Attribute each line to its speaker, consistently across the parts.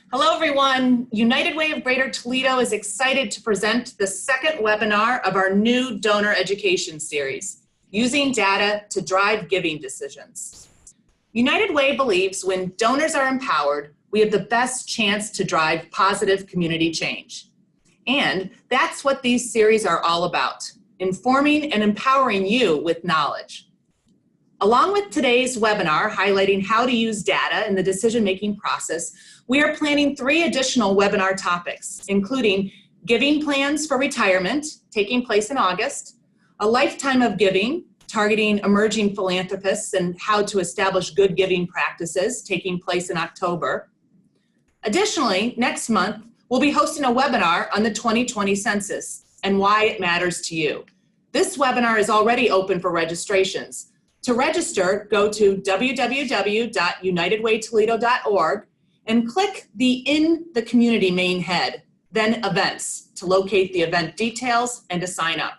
Speaker 1: Hello, everyone. United Way of Greater Toledo is excited to present the second webinar of our new donor education series, Using Data to Drive Giving Decisions. United Way believes when donors are empowered, we have the best chance to drive positive community change. And that's what these series are all about, informing and empowering you with knowledge. Along with today's webinar highlighting how to use data in the decision-making process, we are planning 3 additional webinar topics, including giving plans for retirement, taking place in August, a lifetime of giving, targeting emerging philanthropists and how to establish good giving practices, taking place in October. Additionally, next month, we'll be hosting a webinar on the 2020 census and why it matters to you. This webinar is already open for registrations. To register, go to www.unitedwaytoledo.org and click the In the Community main head, then Events, to locate the event details and to sign up.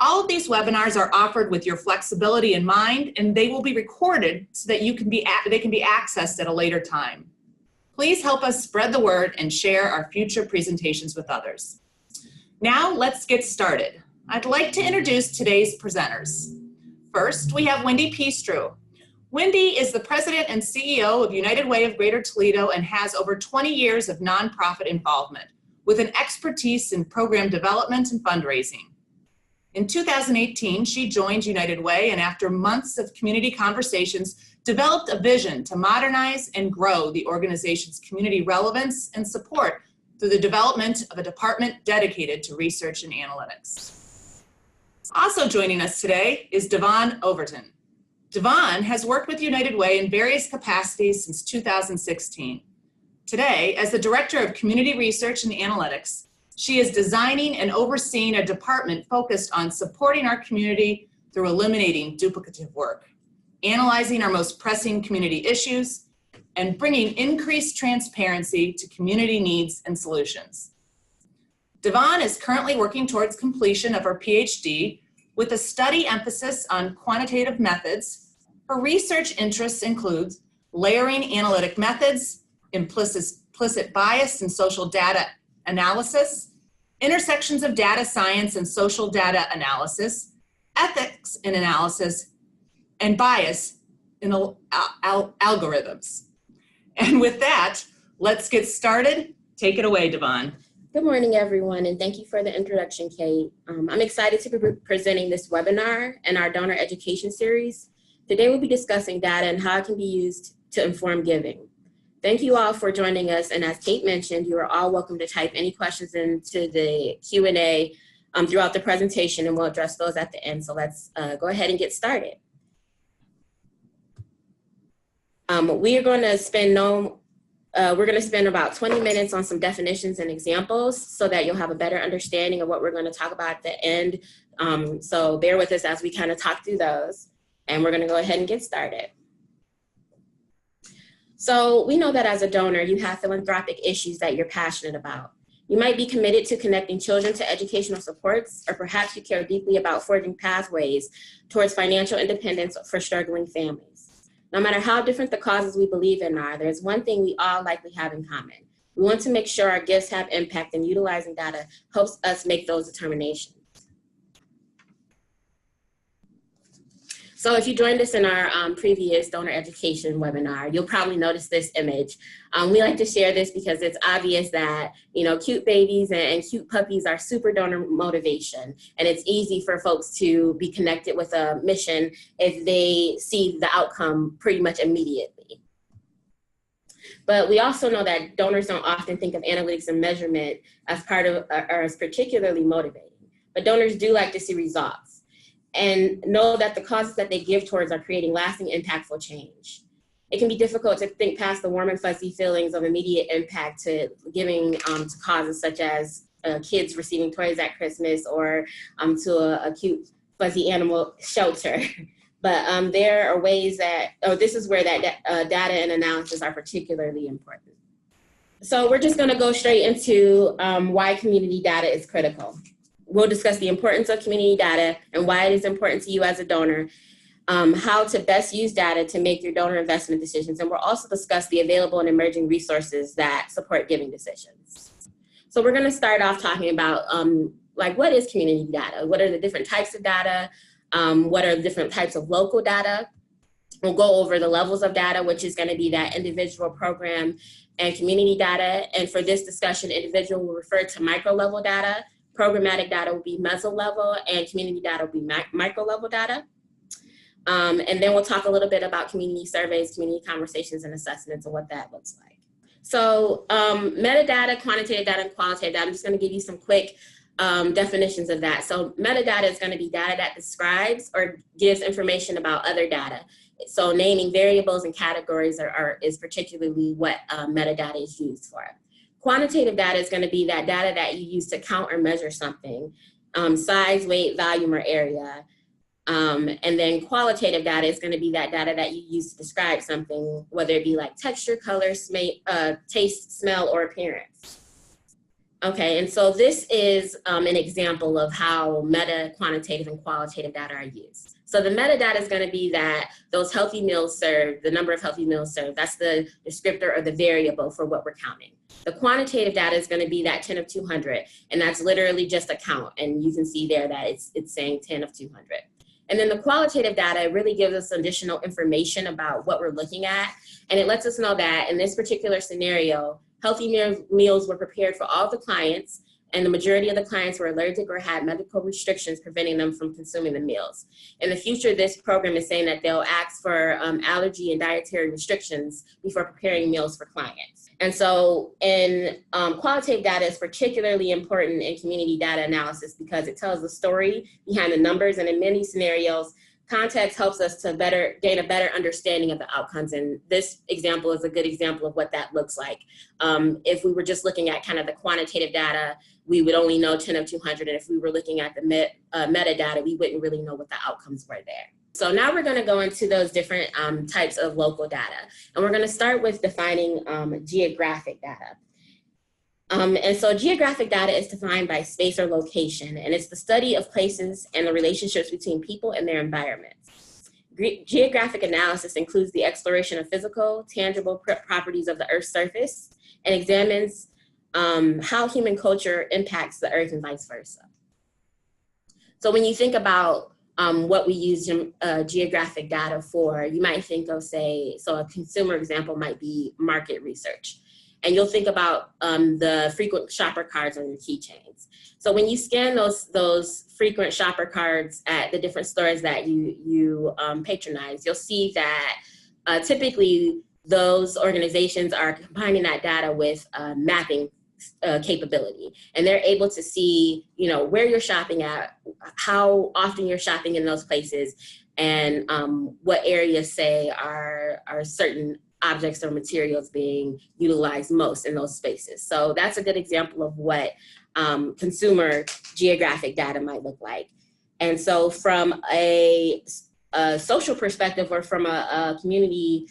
Speaker 1: All of these webinars are offered with your flexibility in mind, and they will be recorded so that they can be accessed at a later time. Please help us spread the word and share our future presentations with others. Now let's get started. I'd like to introduce today's presenters. First, we have Wendy Peastrew. Wendy is the president and CEO of United Way of Greater Toledo and has over 20 years of nonprofit involvement with an expertise in program development and fundraising. In 2018, she joined United Way and after months of community conversations, developed a vision to modernize and grow the organization's community relevance and support through the development of a department dedicated to research and analytics. Also joining us today is Devon Overton. Devon has worked with United Way in various capacities since 2016. Today, as the Director of Community Research and Analytics, she is designing and overseeing a department focused on supporting our community through eliminating duplicative work, analyzing our most pressing community issues, and bringing increased transparency to community needs and solutions. Devon is currently working towards completion of her PhD with a study emphasis on quantitative methods. Her research interests include layering analytic methods, implicit bias in social data analysis, intersections of data science and social data analysis, ethics in analysis, and bias in algorithms. And with that, let's get started. Take it away, Devon.
Speaker 2: Good morning, everyone, and thank you for the introduction, Kate. I'm excited to be presenting this webinar in our donor education series. Today, we'll be discussing data and how it can be used to inform giving. Thank you all for joining us, and as Kate mentioned, you are all welcome to type any questions into the Q&A throughout the presentation, and we'll address those at the end. So let's go ahead and get started. We are going to spend about 20 minutes on some definitions and examples so that you'll have a better understanding of what we're going to talk about at the end. So bear with us as we kind of talk through those, and we're going to go ahead and get started. So we know that as a donor, you have philanthropic issues that you're passionate about. You might be committed to connecting children to educational supports, or perhaps you care deeply about forging pathways towards financial independence for struggling families. No matter how different the causes we believe in are, there's one thing we all likely have in common. We want to make sure our gifts have impact, and utilizing data helps us make those determinations. So if you joined us in our previous donor education webinar, you'll probably notice this image. We like to share this because it's obvious that, you know, cute babies and cute puppies are super donor motivation. And it's easy for folks to be connected with a mission if they see the outcome pretty much immediately. But we also know that donors don't often think of analytics and measurement as part of, or as particularly motivating. But donors do like to see results and know that the causes that they give towards are creating lasting, impactful change. It can be difficult to think past the warm and fuzzy feelings of immediate impact to giving to causes such as kids receiving toys at Christmas or to a cute fuzzy animal shelter. But there are ways that, this is where that data and analysis are particularly important. So we're just gonna go straight into why community data is critical. We'll discuss the importance of community data and why it is important to you as a donor. how to best use data to make your donor investment decisions, and we'll also discuss the available and emerging resources that support giving decisions. So we're going to start off talking about like, what is community data? What are the different types of data? What are the different types of local data? We'll go over the levels of data, which is going to be that individual, program, and community data. And for this discussion, individual will refer to micro level data, programmatic data will be meso level, and community data will be micro level data. And then we'll talk a little bit about community surveys, community conversations, and assessments, and what that looks like. So metadata, quantitative data, and qualitative data, I'm just going to give you some quick definitions of that. So metadata is going to be data that describes or gives information about other data. So naming variables and categories is particularly what metadata is used for. Quantitative data is going to be that data that you use to count or measure something, size, weight, volume, or area. And then qualitative data is going to be that data that you use to describe something, whether it be like texture, color, taste, smell, or appearance. Okay, and so this is an example of how meta, quantitative, and qualitative data are used. So the metadata is going to be that those healthy meals served, the number of healthy meals served, that's the descriptor or the variable for what we're counting. The quantitative data is going to be that 10 of 200, and that's literally just a count. And you can see there that it's saying 10 of 200. And then the qualitative data really gives us additional information about what we're looking at. And it lets us know that in this particular scenario, healthy meals were prepared for all the clients, and the majority of the clients were allergic or had medical restrictions preventing them from consuming the meals. In the future, this program is saying that they'll ask for allergy and dietary restrictions before preparing meals for clients. And so in qualitative data is particularly important in community data analysis because it tells the story behind the numbers, and in many scenarios, context helps us to gain a better understanding of the outcomes. And this example is a good example of what that looks like. If we were just looking at kind of the quantitative data, we would only know 10 of 200. And if we were looking at the metadata, we wouldn't really know what the outcomes were there. So now we're going to go into those different types of local data. And we're going to start with defining geographic data. And so geographic data is defined by space or location, and it's the study of places and the relationships between people and their environments. Geographic analysis includes the exploration of physical, tangible properties of the Earth's surface and examines how human culture impacts the Earth and vice versa. So when you think about what we use geographic data for, you might think of, say, so a consumer example might be market research. And you'll think about the frequent shopper cards on your keychains. So when you scan those frequent shopper cards at the different stores that you patronize, you'll see that typically those organizations are combining that data with mapping capability. And they're able to see, where you're shopping at, how often you're shopping in those places, and what areas, say, are certain objects or materials being utilized most in those spaces. So that's a good example of what consumer geographic data might look like. And so from a social perspective, or from a community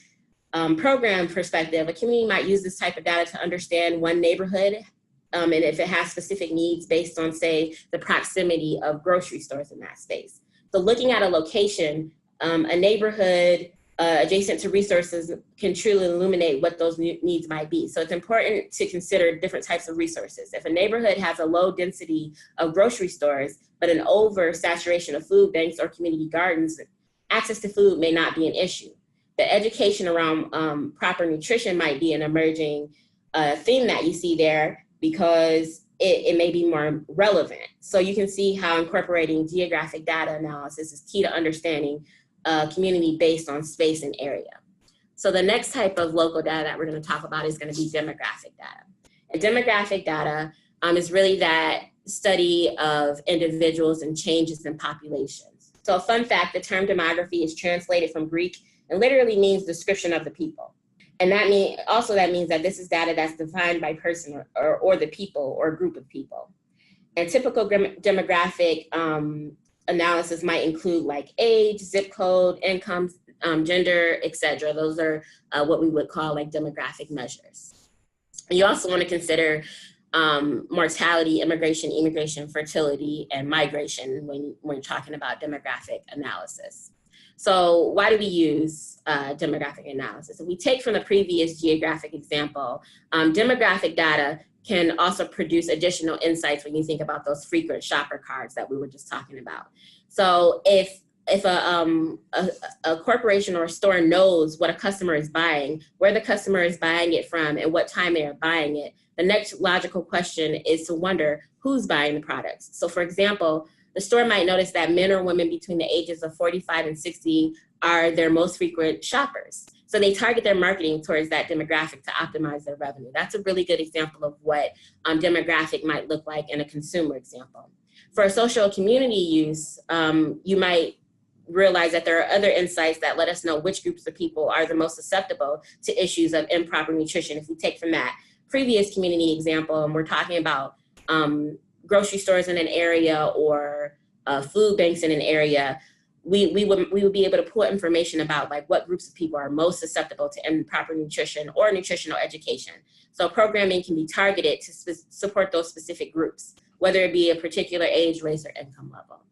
Speaker 2: program perspective, a community might use this type of data to understand one neighborhood, and if it has specific needs based on, say, the proximity of grocery stores in that space. So looking at a location, a neighborhood adjacent to resources can truly illuminate what those needs might be. So it's important to consider different types of resources. If a neighborhood has a low density of grocery stores, but an oversaturation of food banks or community gardens, access to food may not be an issue. The education around proper nutrition might be an emerging theme that you see there, because it may be more relevant. So you can see how incorporating geographic data analysis is key to understanding community based on space and area. So the next type of local data that we're going to talk about is going to be demographic data. And demographic data is really that study of individuals and changes in populations. So a fun fact, the term demography is translated from Greek and literally means description of the people. And that means that this is data that's defined by person or the people or group of people. And typical demographic analysis might include like age, zip code, income, gender, etc. Those are what we would call like demographic measures. You also want to consider mortality, immigration, fertility, and migration when you're talking about demographic analysis. So why do we use demographic analysis? If we take from the previous geographic example, demographic data can also produce additional insights when you think about those frequent shopper cards that we were just talking about. So if a corporation or a store knows what a customer is buying, where the customer is buying it from, and what time they are buying it, the next logical question is to wonder who's buying the products. So for example, the store might notice that men or women between the ages of 45 and 60 are their most frequent shoppers. So they target their marketing towards that demographic to optimize their revenue. That's a really good example of what demographic might look like in a consumer example. For social community use, you might realize that there are other insights that let us know which groups of people are the most susceptible to issues of improper nutrition. If we take from that previous community example, and we're talking about grocery stores in an area or food banks in an area, we would be able to pull information about like what groups of people are most susceptible to improper nutrition or nutritional education. So programming can be targeted to support those specific groups, whether it be a particular age, race, or income level.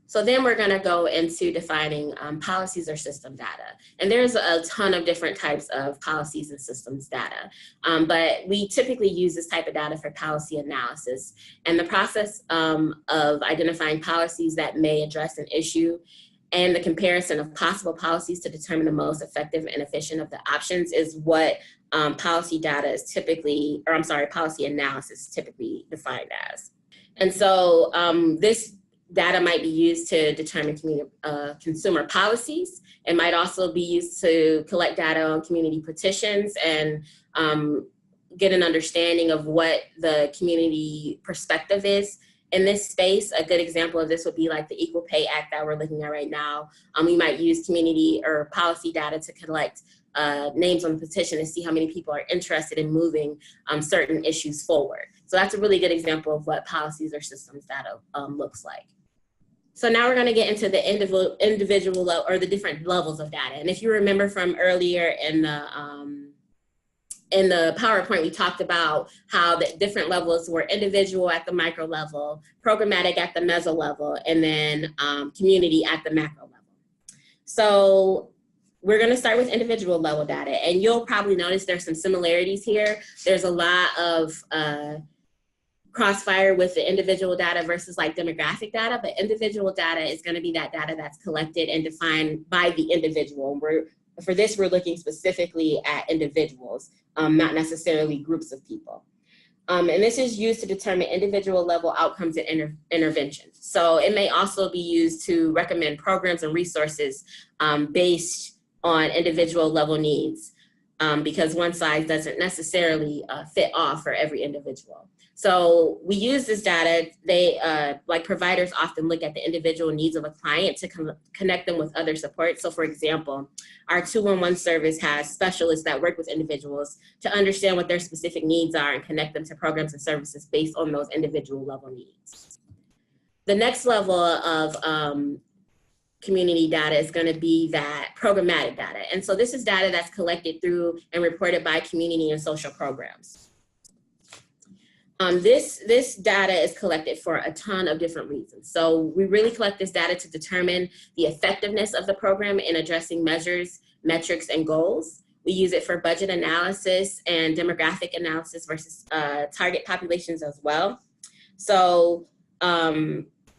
Speaker 2: So then we're going to go into defining policies or system data. And there's a ton of different types of policies and systems data, but we typically use this type of data for policy analysis. And the process of identifying policies that may address an issue and the comparison of possible policies to determine the most effective and efficient of the options is what policy data is typically, or I'm sorry, policy analysis is typically defined as. And so this data might be used to determine consumer policies. It might also be used to collect data on community petitions and get an understanding of what the community perspective is in this space. A good example of this would be like the Equal Pay Act that we're looking at right now. We might use community or policy data to collect names on the petition and see how many people are interested in moving certain issues forward. So that's a really good example of what policies or systems data looks like. So now we're going to get into the individual or the different levels of data. And if you remember from earlier in the PowerPoint, we talked about how the different levels were individual at the micro level, programmatic at the meso level, and then community at the macro level. So we're going to start with individual level data, and you'll probably notice there's some similarities here. There's a lot of crossfire with the individual data versus like demographic data, but individual data is going to be that data that's collected and defined by the individual. For this, we're looking specifically at individuals, not necessarily groups of people. And this is used to determine individual level outcomes and interventions. So it may also be used to recommend programs and resources based on individual level needs, because one size doesn't necessarily fit all for every individual. So we use this data. Like providers often look at the individual needs of a client to connect them with other support. So for example, our 211 service has specialists that work with individuals to understand what their specific needs are and connect them to programs and services based on those individual level needs. The next level of community data is going to be that programmatic data. And so this is data that's collected through and reported by community and social programs. This data is collected for a ton of different reasons. So we really collect this data to determine the effectiveness of the program in addressing measures, metrics, and goals. We use it for budget analysis and demographic analysis versus target populations as well. So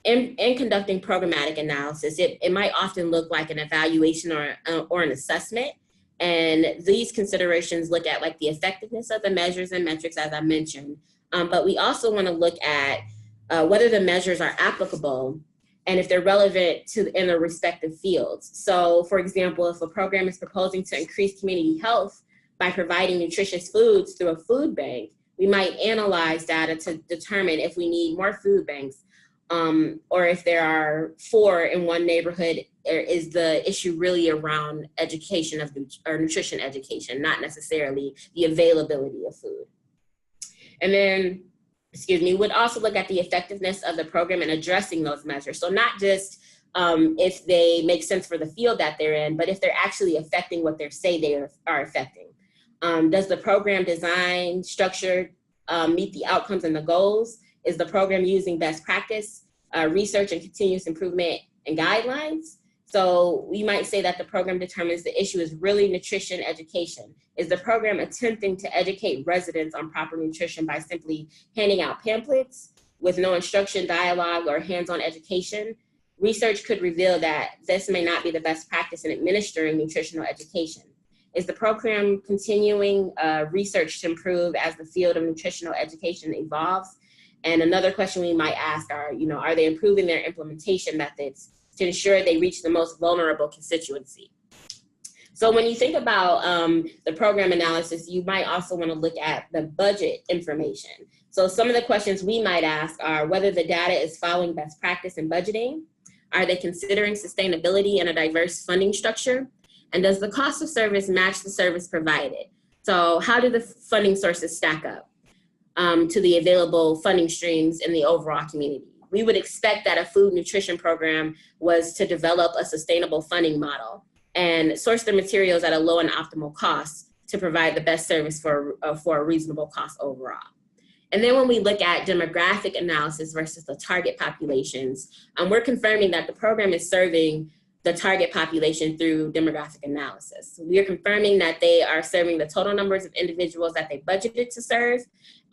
Speaker 2: in conducting programmatic analysis, it might often look like an evaluation or an assessment. And these considerations look at like the effectiveness of the measures and metrics, as I mentioned. But we also want to look at whether the measures are applicable and if they're relevant in their respective fields. So for example, if a program is proposing to increase community health by providing nutritious foods through a food bank, we might analyze data to determine if we need more food banks, or if there are 4 in one neighborhood, is the issue really around education or nutrition education, not necessarily the availability of food. And then, we would also look at the effectiveness of the program in addressing those measures. So not just if they make sense for the field that they're in, but if they're actually affecting what they say they are affecting. Does the program design structure meet the outcomes and the goals? Is the program using best practice, research and continuous improvement and guidelines? So we might say that the program determines the issue is really nutrition education. Is the program attempting to educate residents on proper nutrition by simply handing out pamphlets with no instruction, dialogue, or hands-on education? Research could reveal that this may not be the best practice in administering nutritional education. Is the program continuing research to improve as the field of nutritional education evolves? And another question we might ask are, are they improving their implementation methods to ensure they reach the most vulnerable constituency? So when you think about the program analysis, you might also want to look at the budget information. So some of the questions we might ask are whether the data is following best practice in budgeting. Are they considering sustainability and a diverse funding structure? And does the cost of service match the service provided? So how do the funding sources stack up to the available funding streams in the overall community? We would expect that a food nutrition program was to develop a sustainable funding model and source the materials at a low and optimal cost to provide the best service for a reasonable cost overall. And then when we look at demographic analysis versus the target populations, we're confirming that the program is serving the target population through demographic analysis. We are confirming that they are serving the total numbers of individuals that they budgeted to serve.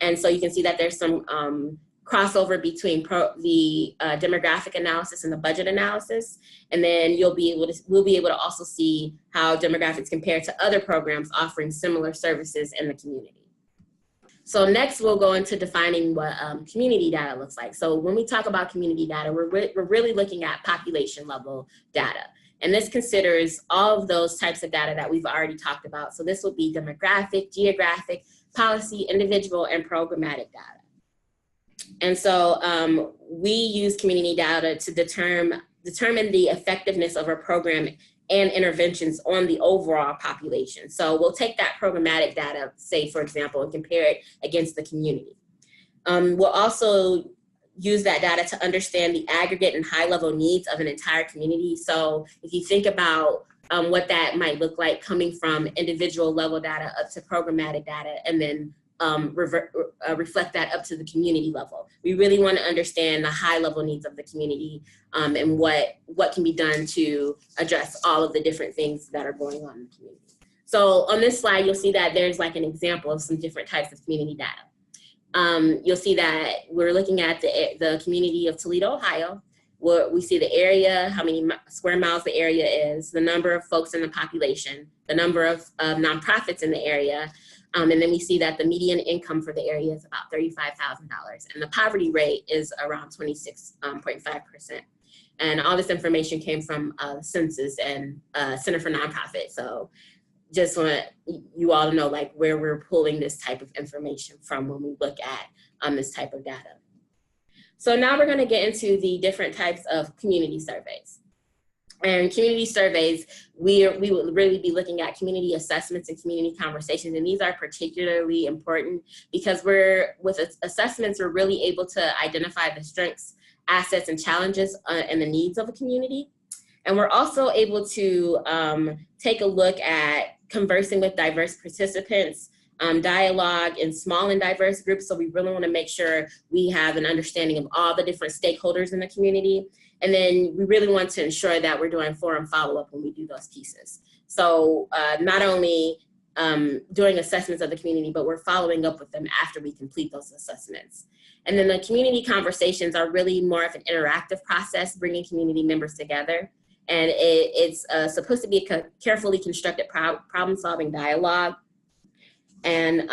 Speaker 2: And so you can see that there's some crossover between the demographic analysis and the budget analysis. And then we'll be able to also see how demographics compare to other programs offering similar services in the community. So next we'll go into defining what community data looks like. So when we talk about community data, we're really looking at population level data. And this considers all of those types of data that we've already talked about. So this will be demographic, geographic, policy, individual, and programmatic data. And so we use community data to determine the effectiveness of a program and interventions on the overall population. So we'll take that programmatic data, say, for example, and compare it against the community. We'll also use that data to understand the aggregate and high-level needs of an entire community. So if you think about what that might look like coming from individual level data up to programmatic data, and then reflect that up to the community level. We really want to understand the high level needs of the community and what can be done to address all of the different things that are going on in the community. So on this slide, you'll see that there's like an example of some different types of community data. You'll see that we're looking at the community of Toledo, Ohio, where we see the area, how many square miles the area is, the number of folks in the population, the number of nonprofits in the area. And then we see that the median income for the area is about $35,000, and the poverty rate is around 26.5%. And all this information came from Census and Center for Nonprofit. So just want you all to know like where we're pulling this type of information from when we look at this type of data. So now we're going to get into the different types of community surveys. And community surveys, we will really be looking at community assessments and community conversations. And these are particularly important because with assessments, we're really able to identify the strengths, assets, and challenges and the needs of a community. And we're also able to take a look at conversing with diverse participants, dialogue in small and diverse groups. So we really want to make sure we have an understanding of all the different stakeholders in the community. And then we really want to ensure that we're doing forum follow-up when we do those pieces. So not only doing assessments of the community, but we're following up with them after we complete those assessments. And then the community conversations are really more of an interactive process, bringing community members together. And it's supposed to be a carefully constructed problem-solving dialogue. And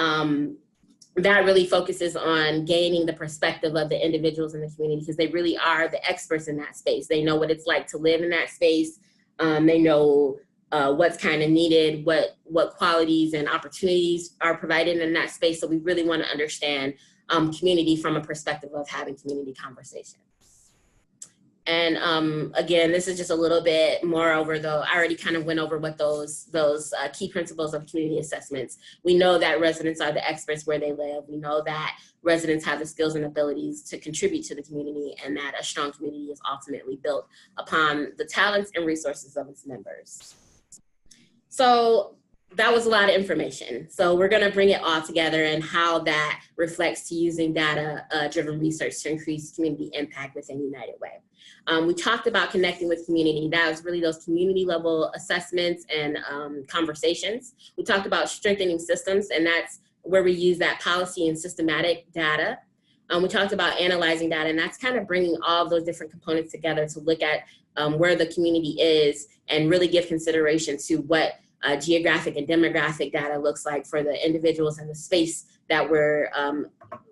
Speaker 2: that really focuses on gaining the perspective of the individuals in the community because they really are the experts in that space. They know what it's like to live in that space. They know what's kind of needed, what qualities and opportunities are provided in that space. So we really want to understand community from a perspective of having community conversations. And again, this is just a little bit more over though. I already kind of went over what those key principles of community assessments. We know that residents are the experts where they live. We know that residents have the skills and abilities to contribute to the community, and that a strong community is ultimately built upon the talents and resources of its members. So that was a lot of information. So we're going to bring it all together and how that reflects to using data-driven research to increase community impact within United Way. We talked about connecting with community. That was really those community level assessments and conversations. We talked about strengthening systems, and that's where we use that policy and systematic data. We talked about analyzing data, and that's kind of bringing all of those different components together to look at where the community is and really give consideration to what geographic and demographic data looks like for the individuals in the space that we're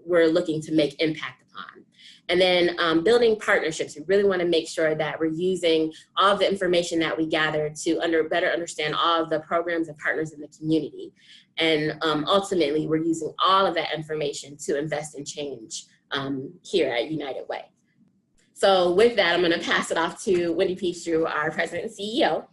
Speaker 2: looking to make impact upon. And then building partnerships. We really want to make sure that we're using all of the information that we gather to better understand all of the programs and partners in the community. And ultimately, we're using all of that information to invest in change here at United Way. So with that, I'm going to pass it off to Wendy Peachtrue, our President and CEO.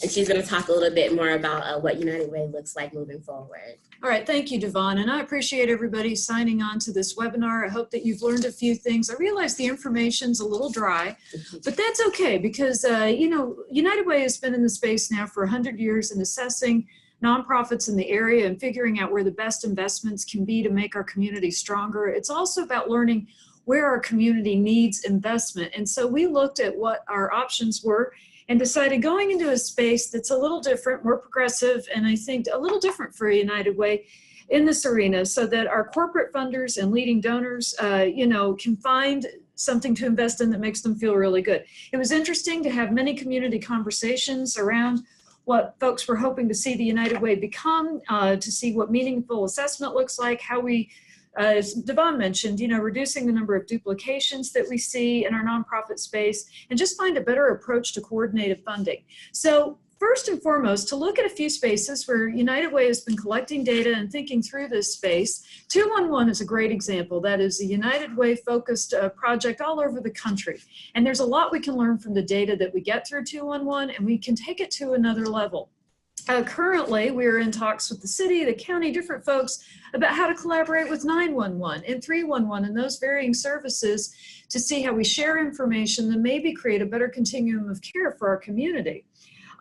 Speaker 2: And she's going to talk a little bit more about what United Way looks like moving forward.
Speaker 3: All right, thank you, Devon. And I appreciate everybody signing on to this webinar. I hope that you've learned a few things. I realize the information's a little dry, but that's okay because, you know, United Way has been in the space now for 100 years and assessing nonprofits in the area and figuring out where the best investments can be to make our community stronger. It's also about learning where our community needs investment. And so we looked at what our options were and decided going into a space that's a little different, more progressive, and I think a little different for United Way in this arena so that our corporate funders and leading donors, you know, can find something to invest in that makes them feel really good. It was interesting to have many community conversations around what folks were hoping to see the United Way become, to see what meaningful assessment looks like, how we, as Devon mentioned, you know, reducing the number of duplications that we see in our nonprofit space and just find a better approach to coordinated funding. So first and foremost, to look at a few spaces where United Way has been collecting data and thinking through this space. 211 is a great example. That is a United Way focused project all over the country. And there's a lot we can learn from the data that we get through 211, and we can take it to another level. Currently, we're in talks with the city, the county, different folks about how to collaborate with 911 and 311 and those varying services to see how we share information and maybe create a better continuum of care for our community.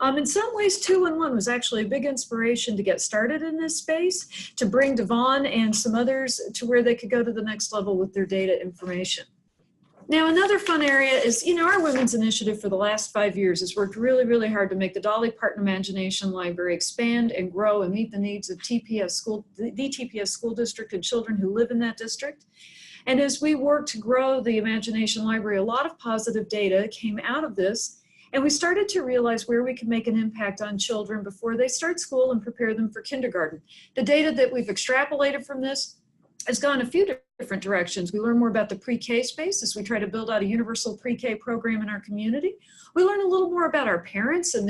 Speaker 3: In some ways, 211 was actually a big inspiration to get started in this space, to bring Devon and some others to where they could go to the next level with their data information. Now, another fun area is, you know, our women's initiative for the last 5 years has worked really, really hard to make the Dolly Parton Imagination Library expand and grow and meet the needs of the TPS school district and children who live in that district. And as we work to grow the Imagination Library, a lot of positive data came out of this. And we started to realize where we can make an impact on children before they start school and prepare them for kindergarten. The data that we've extrapolated from this has gone a few different directions. We learn more about the pre-K space as we try to build out a universal pre-K program in our community. We learn a little more about our parents and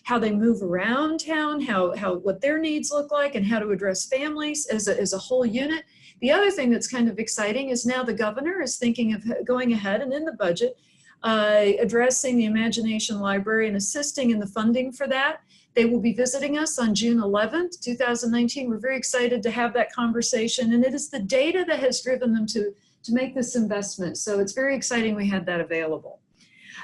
Speaker 3: how they move around town, what their needs look like, and how to address families as a whole unit. The other thing that's kind of exciting is now the governor is thinking of going ahead and in the budget addressing the Imagination Library and assisting in the funding for that. They will be visiting us on June 11th, 2019. We're very excited to have that conversation, and it is the data that has driven them to make this investment. So it's very exciting we had that available.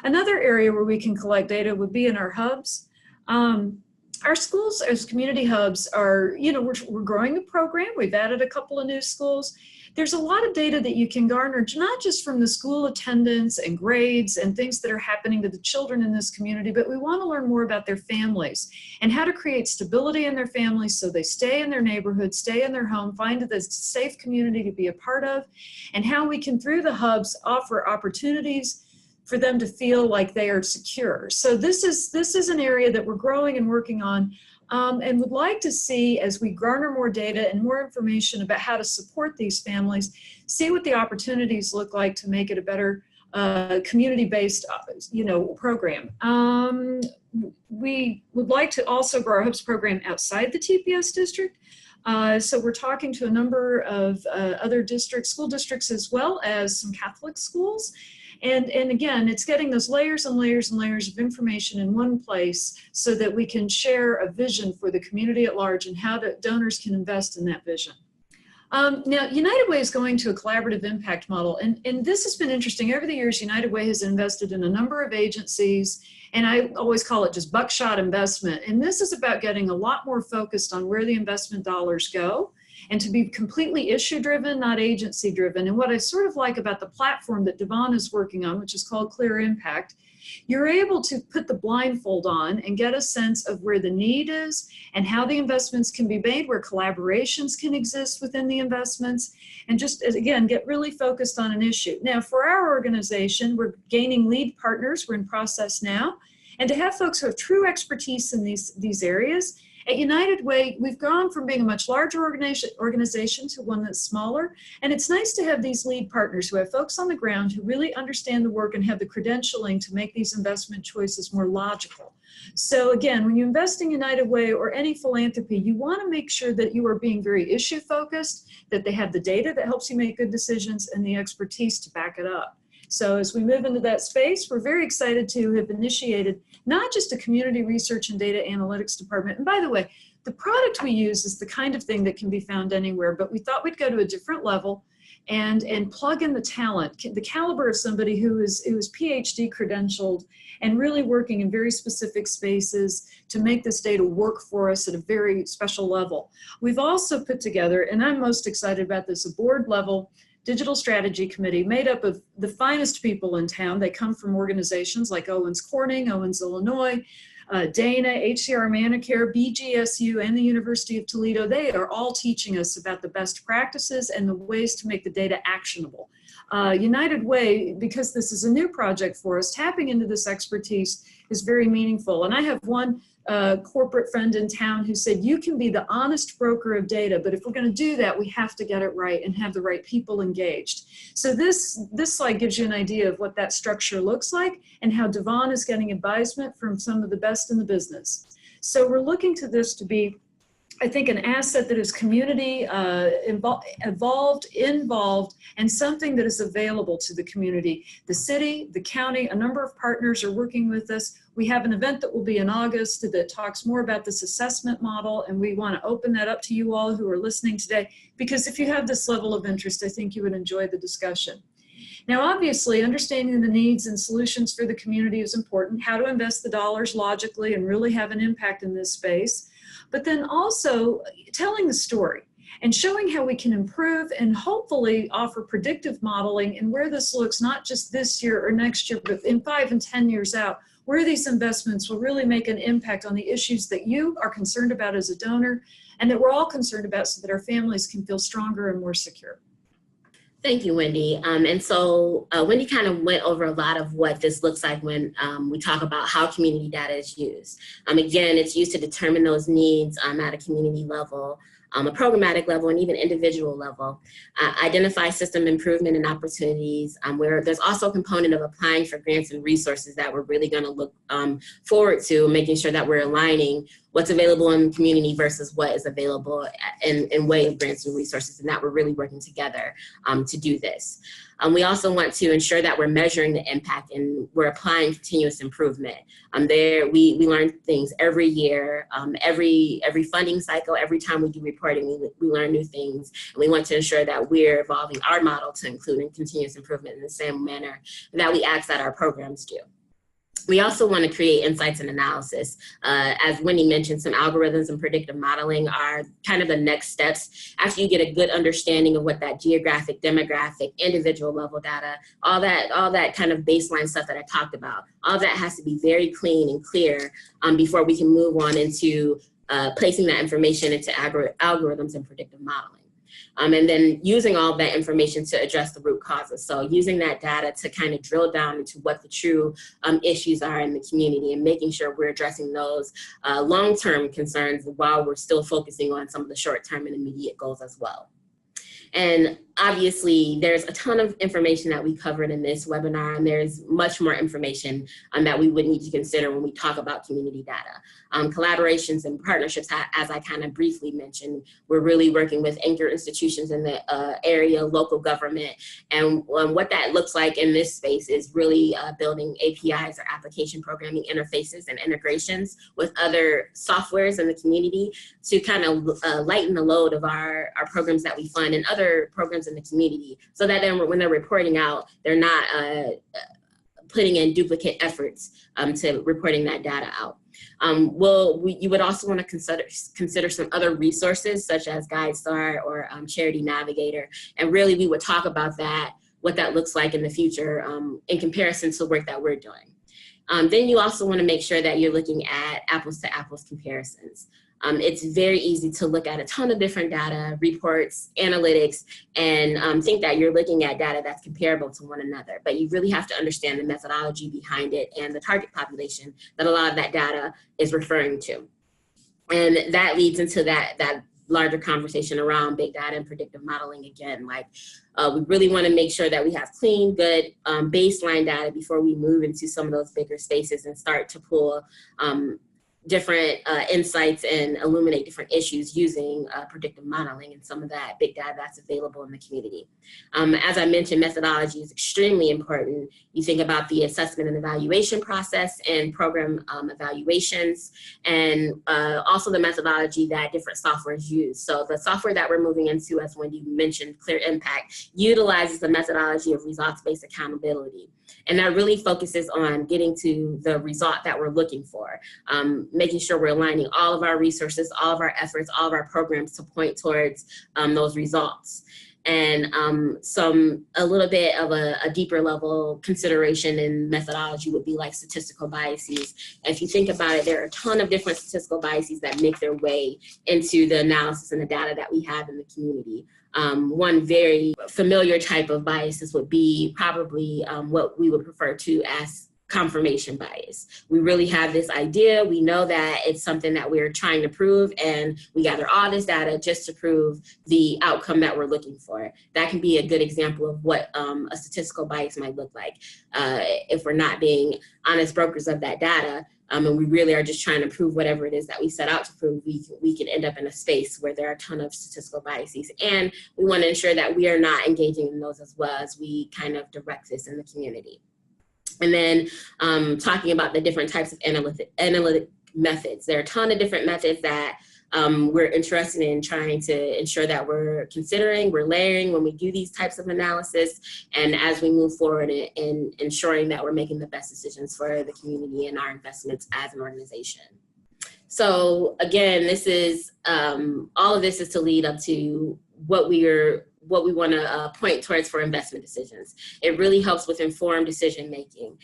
Speaker 3: Another area where we can collect data would be in our hubs. Our schools as community hubs are, you know, we're growing the program. We've added a couple of new schools. There's a lot of data that you can garner, not just from the school attendance and grades and things that are happening to the children in this community, but we want to learn more about their families and how to create stability in their families so they stay in their neighborhood, stay in their home, find a safe community to be a part of, and how we can, through the hubs, offer opportunities for them to feel like they are secure. So this is an area that we're growing and working on. And would like to see, as we garner more data and more information about how to support these families, see what the opportunities look like to make it a better community-based, you know, program. We would like to also grow our HOPES program outside the TPS district. So we're talking to a number of other districts, school districts, as well as some Catholic schools. And again, it's getting those layers and layers and layers of information in one place so that we can share a vision for the community at large and how donors can invest in that vision. Now, United Way is going to a collaborative impact model, and this has been interesting. Over the years, United Way has invested in a number of agencies, and I always call it just buckshot investment. And this is about getting a lot more focused on where the investment dollars go, and to be completely issue-driven, not agency-driven. And what I sort of like about the platform that Devon is working on, which is called Clear Impact, you're able to put the blindfold on and get a sense of where the need is and how the investments can be made, where collaborations can exist within the investments, and just, again, get really focused on an issue. Now, for our organization, we're gaining lead partners. We're in process now. And to have folks who have true expertise in these areas, at United Way, we've gone from being a much larger organization to one that's smaller. And it's nice to have these lead partners who have folks on the ground who really understand the work and have the credentialing to make these investment choices more logical. So again, when you invest in United Way or any philanthropy, you want to make sure that you are being very issue focused, that they have the data that helps you make good decisions and the expertise to back it up. So as we move into that space, we're very excited to have initiated not just a community research and data analytics department. And by the way, the product we use is the kind of thing that can be found anywhere, but we thought we'd go to a different level and plug in the talent, the caliber of somebody who is PhD credentialed and really working in very specific spaces to make this data work for us at a very special level. We've also put together, and I'm most excited about this, a board level digital strategy committee made up of the finest people in town. They come from organizations like Owens Corning, Owens, Illinois, Dana, HCR Manicare, BGSU, and the University of Toledo. They are all teaching us about the best practices and the ways to make the data actionable. United Way, because this is a new project for us, tapping into this expertise is very meaningful. And I have one corporate friend in town who said, you can be the honest broker of data, but if we're going to do that, we have to get it right and have the right people engaged. So this slide gives you an idea of what that structure looks like and how Devon is getting advisement from some of the best in the business. So we're looking to this to be, I think, an asset that is community involved, and something that is available to the community. The city, the county, a number of partners are working with us. We have an event that will be in August that talks more about this assessment model, and we want to open that up to you all who are listening today, because if you have this level of interest, I think you would enjoy the discussion. Now, obviously, understanding the needs and solutions for the community is important, how to invest the dollars logically and really have an impact in this space, but then also telling the story and showing how we can improve and hopefully offer predictive modeling and where this looks not just this year or next year, but in 5 and 10 years out, where these investments will really make an impact on the issues that you are concerned about as a donor and that we're all concerned about, so that our families can feel stronger and more secure.
Speaker 2: Thank you, Wendy. And so Wendy kind of went over a lot of what this looks like when we talk about how community data is used. Again, it's used to determine those needs at a community level, a programmatic level, and even individual level. Identify system improvement and opportunities, where there's also a component of applying for grants and resources that we're really going to look forward to, making sure that we're aligning what's available in the community versus what is available in way of grants and resources, and that we're really working together to do this. We also want to ensure that we're measuring the impact and we're applying continuous improvement. We learn things every year, every funding cycle, every time we do reporting, we learn new things. And we want to ensure that we're evolving our model to include continuous improvement in the same manner that we ask that our programs do. We also want to create insights and analysis. As Wendy mentioned, some algorithms and predictive modeling are kind of the next steps after you get a good understanding of what that geographic, demographic, individual level data, all that kind of baseline stuff that I talked about. All that has to be very clean and clear before we can move on into placing that information into algorithms and predictive modeling. And then using all that information to address the root causes. So using that data to kind of drill down into what the true issues are in the community and making sure we're addressing those long-term concerns while we're still focusing on some of the short-term and immediate goals as well. And obviously, there's a ton of information that we covered in this webinar, and there's much more information that we would need to consider when we talk about community data. Collaborations and partnerships, as I kind of briefly mentioned, we're really working with anchor institutions in the area, local government, and what that looks like in this space is really building APIs or application programming interfaces and integrations with other softwares in the community to kind of lighten the load of our programs that we fund and other programs in the community, so that then when they're reporting out, they're not putting in duplicate efforts to reporting that data out. You would also want to consider some other resources such as GuideStar or Charity Navigator, and really we would talk about that, what that looks like in the future in comparison to the work that we're doing. Then you also want to make sure that you're looking at apples to apples comparisons. It's very easy to look at a ton of different data, reports, analytics, and think that you're looking at data that's comparable to one another. But you really have to understand the methodology behind it and the target population that a lot of that data is referring to. And that leads into that larger conversation around big data and predictive modeling again. Like, we really want to make sure that we have clean, good baseline data before we move into some of those bigger spaces and start to pull different insights and illuminate different issues using predictive modeling and some of that big data that's available in the community. As I mentioned, methodology is extremely important. You think about the assessment and evaluation process and program evaluations, and also the methodology that different softwares use. So the software that we're moving into, as Wendy mentioned, Clear Impact, utilizes the methodology of results-based accountability. And that really focuses on getting to the result that we're looking for, making sure we're aligning all of our resources, all of our efforts, all of our programs to point towards those results. And a little bit of a deeper level consideration in methodology would be like statistical biases. And if you think about it, there are a ton of different statistical biases that make their way into the analysis and the data that we have in the community. One very familiar type of biases would be probably what we would refer to as confirmation bias. We really have this idea, we know that it's something that we're trying to prove, and we gather all this data just to prove the outcome that we're looking for. That can be a good example of what a statistical bias might look like. If we're not being honest brokers of that data, and we really are just trying to prove whatever it is that we set out to prove, we can end up in a space where there are a ton of statistical biases. And we want to ensure that we are not engaging in those as well as we kind of direct this in the community. And then talking about the different types of analytic methods. There are a ton of different methods that we're interested in trying to ensure that we're considering, we're layering when we do these types of analysis, and as we move forward in ensuring that we're making the best decisions for the community and our investments as an organization. So again, this is, all of this is to lead up to what we want to point towards for investment decisions. It really helps with informed decision making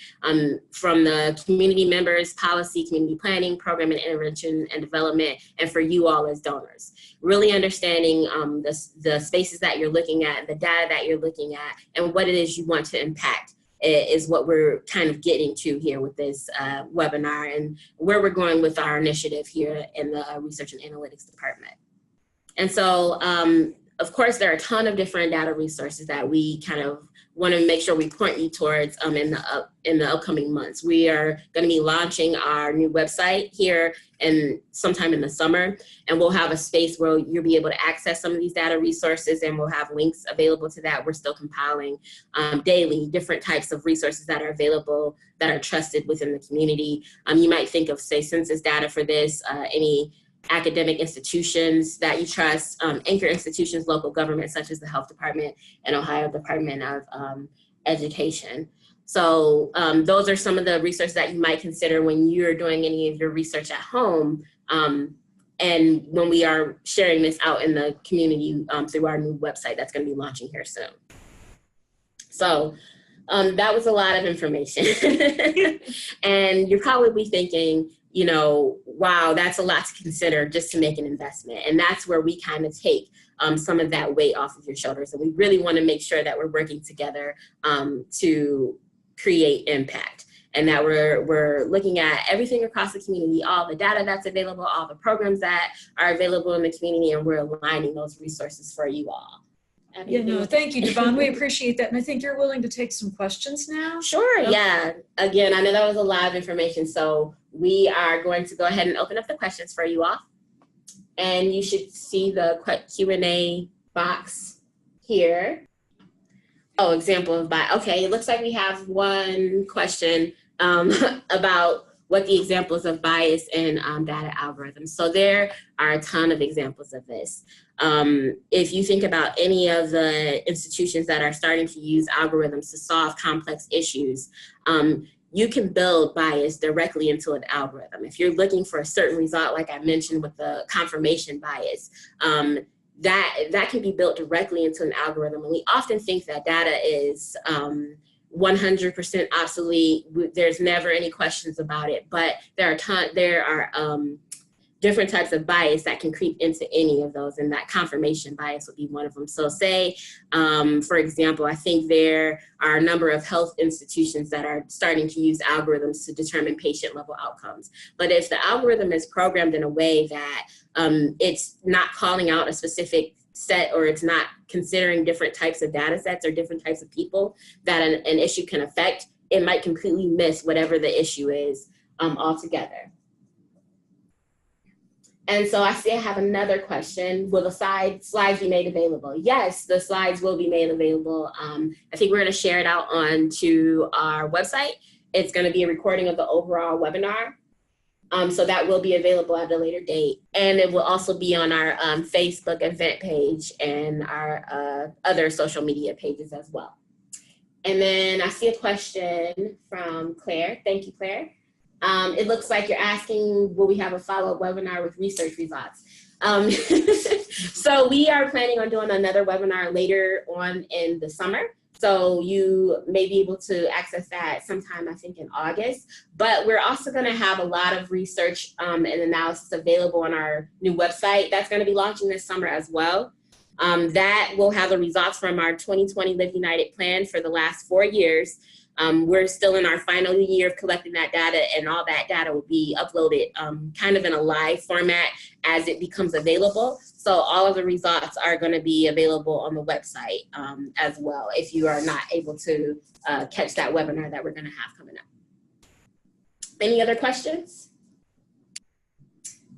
Speaker 2: from the community members, policy, community planning, program and intervention and development, and for you all as donors. Really understanding the spaces that you're looking at, the data that you're looking at, and what it is you want to impact is what we're kind of getting to here with this webinar, and where we're going with our initiative here in the Research and Analytics Department. And so, of course, there are a ton of different data resources that we kind of want to make sure we point you towards in the upcoming months. We are going to be launching our new website here sometime in the summer, and we'll have a space where you'll be able to access some of these data resources, and we'll have links available to that. We're still compiling daily different types of resources that are available that are trusted within the community. You might think of, say, census data for this, any academic institutions that you trust, anchor institutions, local governments such as the Health Department and Ohio Department of Education. So those are some of the resources that you might consider when you're doing any of your research at home, and when we are sharing this out in the community through our new website that's going to be launching here soon. So that was a lot of information. And you're probably thinking, you know, wow, that's a lot to consider just to make an investment. And that's where we kind of take some of that weight off of your shoulders. And we really want to make sure that we're working together to create impact, and that we're looking at everything across the community, all the data that's available, all the programs that are available in the community, and we're aligning those resources for you all. add
Speaker 3: Yeah,
Speaker 2: anything?
Speaker 3: no, thank you, Devon. We appreciate that. And I think you're willing to take some questions now.
Speaker 2: Sure,
Speaker 3: Okay.
Speaker 2: yeah. Again, I know that was a lot of information, so we are going to go ahead and open up the questions for you all. And you should see the Q&A box here. Oh, example of bias. Okay, it looks like we have one question about what the examples of bias in data algorithms. So there are a ton of examples of this. If you think about any of the institutions that are starting to use algorithms to solve complex issues, you can build bias directly into an algorithm. If you're looking for a certain result, like I mentioned with the confirmation bias, that can be built directly into an algorithm. And we often think that data is 100% obsolete. There's never any questions about it, but there are different types of bias that can creep into any of those, and that confirmation bias would be one of them. So say, for example, I think there are a number of health institutions that are starting to use algorithms to determine patient-level outcomes. But if the algorithm is programmed in a way that it's not calling out a specific set, or it's not considering different types of data sets or different types of people that an issue can affect, it might completely miss whatever the issue is altogether. And so I see I have another question. Will the slides be made available? Yes, the slides will be made available. I think we're going to share it out onto our website. It's going to be a recording of the overall webinar. So that will be available at a later date. And it will also be on our Facebook event page and our other social media pages as well. And then I see a question from Claire. Thank you, Claire. It looks like you're asking, will we have a follow-up webinar with research results? So we are planning on doing another webinar later on in the summer. So you may be able to access that sometime, I think, in August. But we're also going to have a lot of research and analysis available on our new website that's going to be launching this summer as well. That will have the results from our 2020 Live United plan for the last 4 years. We're still in our final year of collecting that data, and all that data will be uploaded kind of in a live format as it becomes available. So all of the results are going to be available on the website as well, if you are not able to catch that webinar that we're going to have coming up. Any other questions?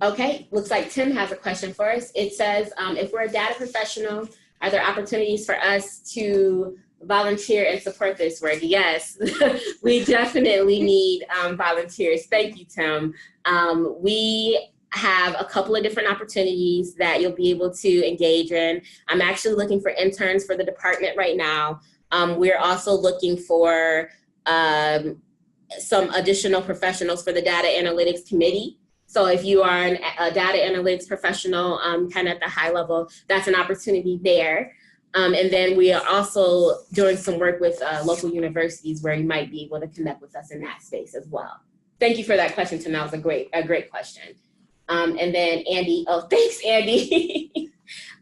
Speaker 2: Okay, looks like Tim has a question for us. It says, if we're a data professional, are there opportunities for us to volunteer and support this work? Yes, we definitely need volunteers. Thank you, Tim. We have a couple of different opportunities that you'll be able to engage in. I'm actually looking for interns for the department right now. We're also looking for some additional professionals for the data analytics committee. So if you are a data analytics professional kind of at the high level, that's an opportunity there. And then we are also doing some work with local universities where you might be able to connect with us in that space as well. Thank you for that question, Tim. That was a great question. And then Andy, oh, thanks, Andy.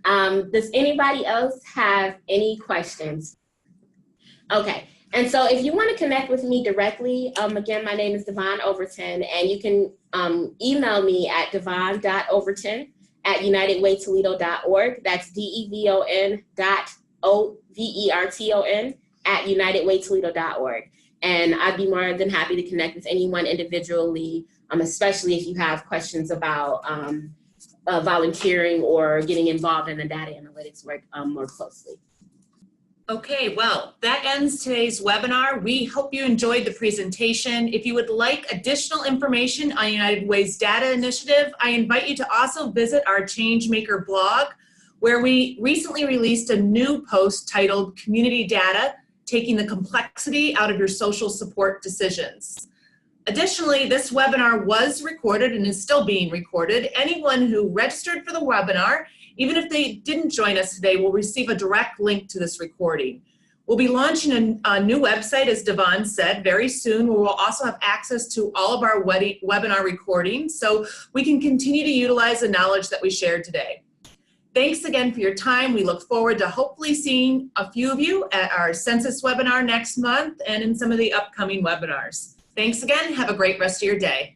Speaker 2: Does anybody else have any questions? Okay, and so if you want to connect with me directly, again, my name is Devon Overton, and you can email me at devon.overton@unitedwaytoledo.org. That's devon.overton@unitedwaytoledo.org. And I'd be more than happy to connect with anyone individually, especially if you have questions about volunteering or getting involved in the data analytics work more closely.
Speaker 1: Okay, well, that ends today's webinar. We hope you enjoyed the presentation. If you would like additional information on United Way's data initiative, I invite you to also visit our Changemaker blog, where we recently released a new post titled Community Data, Taking the Complexity Out of Your Social Support Decisions. Additionally, this webinar was recorded and is still being recorded. Anyone who registered for the webinar, even if they didn't join us today, will receive a direct link to this recording. We'll be launching a new website, as Devon said, very soon, where we'll also have access to all of our webinar recordings, so we can continue to utilize the knowledge that we shared today. Thanks again for your time. We look forward to hopefully seeing a few of you at our census webinar next month and in some of the upcoming webinars. Thanks again. Have a great rest of your day.